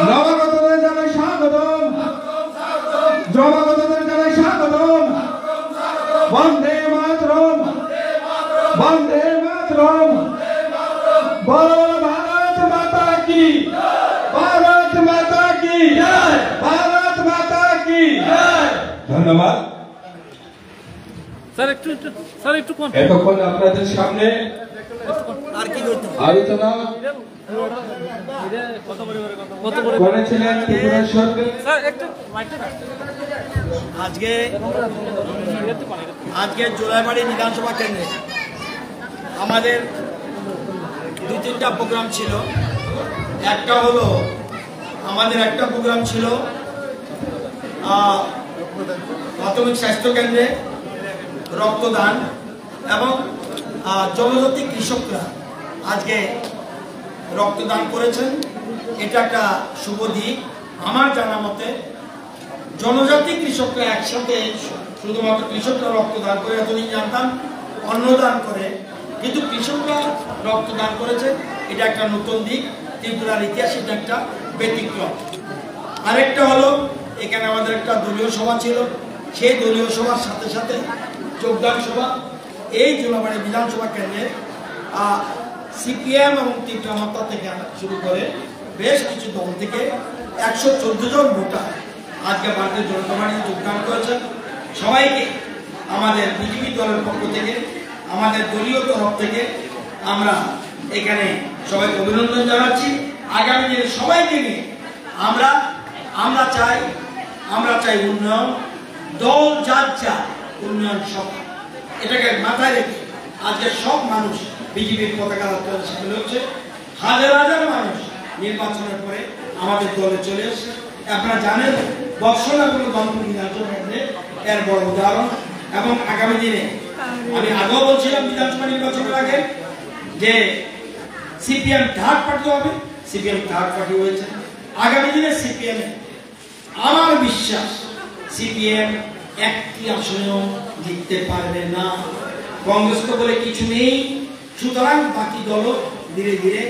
নবাগতদের জানাই স্বাগতম, জবাগতদের জানাই স্বাগতম। বন্দে মাতরম, বন্দে মাতরম। বল ভারত মাতা কি, ভারত মাতা কি, ভারত মাতা কি। ধন্যবাদ। এতক্ষণ আপনাদের সামনে আলোচনা করেছিলেন ত্রিপুরা সরকার। আজকে জোলাইবাড়ি বিধানসভা কেন্দ্রে আমাদের 2-3টা প্রোগ্রাম ছিল। একটা হলো আমাদের একটা প্রোগ্রাম ছিল প্রাথমিক স্বাস্থ্য কেন্দ্রে রক্তদান এবং জনজাতি কৃষকরা আজকে রক্তদান করেছেন। এটা একটা শুভ দিক। আমার জানা মতে জনজাতি কৃষকরা একসাথে শুধুমাত্র কৃষকরা রক্তদান করে, এতদিন জানতাম অন্নদান করে, কিন্তু কৃষকরা রক্তদান করেছে। এটা একটা নতুন দিক, ত্রিপুরার ইতিহাসে এটা একটা ব্যতিক্রম। আরেকটা হলো এখানে আমাদের একটা দলীয় সভা ছিল, সেই দলীয় সভার সাথে সাথে যোগদান সভা। এই জোলাইবাড়ি বিধানসভা কেন্দ্রে সিপিএম এবং ত্রিপুরা মাত্রা থেকে শুরু করে বেশ কিছু দল থেকে 114 জন ভোটার আজকে ভারতীয় জনতা পার্টিতে যোগদান করেছেন। সবাইকে আমাদের বিজেপি দলের পক্ষ থেকে, আমাদের দলীয় তরফ থেকে আমরা এখানে সবাইকে অভিনন্দন জানাচ্ছি। আগামী দিনে সবাইকে নিয়ে আমরা চাই উন্নয়ন, দল যার যা উন্নয়ন সব, এটাকে মাথায় রেখে আজকে সব মানুষ বিজেপির পতাকা উত্তোলনে সামিল হচ্ছে। হাজার হাজার মানুষ নির্বাচনের পরে আমাদের দলে চলে এসেছে। আপনারা জানেন বর্ষনা কোনো গণতন্ত্র বিধানসভা এর বড় উদাহরণ। এবং আগামী দিনে আমি আগেও বলছিলাম বিধানসভা নির্বাচনের আগে যে সিপিএম থার্ড পার্টি হবে, সিপিএম থার্ড পার্টি হয়েছে। আগামী দিনে সিপিএম আমার বিশ্বাস সিপিএম একটি আসনেও জিততে পারবে না। কংগ্রেস তো বলে কিছু নেই, সুতরাং বাকি দলও ধীরে ধীরে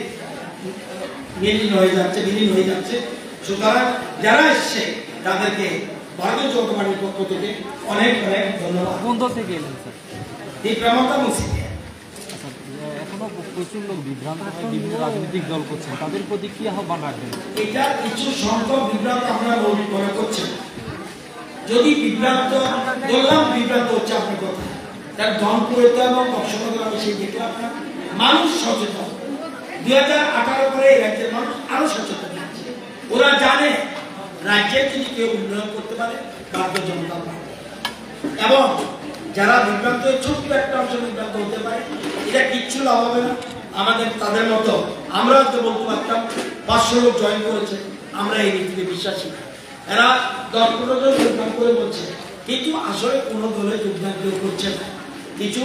বিলীন হয়ে যাচ্ছে। সুতরাং যারা এসছে তাদেরকে ভারতীয় জনতা পার্টির পক্ষ থেকে অনেক অনেক ধন্যবাদ। কোন দল থেকে এলেন স্যার? এখনো প্রচুর লোক বিভ্রান্ত হয়, বিভিন্ন রাজনৈতিক দল করছেন, তাদের প্রতি কি আহ্বান রাখবেন? এটা কিছু সংখ্যক বিভ্রান্ত আপনারা মনে করছেন। যদি বিভ্রান্ত হচ্ছে আপনার কথা, তার ধনপুরে এবং বক্সনগর আমি সেই দেখলাম না। মানুষ সচেতন, 2018 পরে এই রাজ্যের মানুষ আরো সচেতন আছে। ওরা জানে রাজ্যে যদি কেউ উন্নয়ন করতে পারে ভারতীয় জনতা পার্টি। এবং যারা বিভ্রান্ত, ছোট্ট একটা অংশ বিভ্রান্ত হতে পারে, এটা কিচ্ছু লাভ হবে না। আমাদের তাদের মতো আমরা হয়তো বলতে পারতাম 500 লোক জয়েন করেছে, আমরা এই নীতিতে বিশ্বাসী। এরা 10-15 জন যোগদান করে বলছে, কিন্তু আসলে কোনো দলে যোগদান কেউ করছে না। কিছু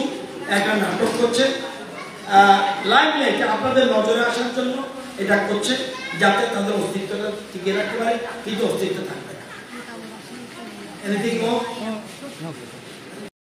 একটা নাটক করছে, লাইমলাইটে আপনাদের নজরে আসার জন্য এটা করছে, যাতে তাদের অস্তিত্বটা টিকে রাখতে পারে, কিন্তু অস্তিত্ব থাকবে না। এনিথিং মোর?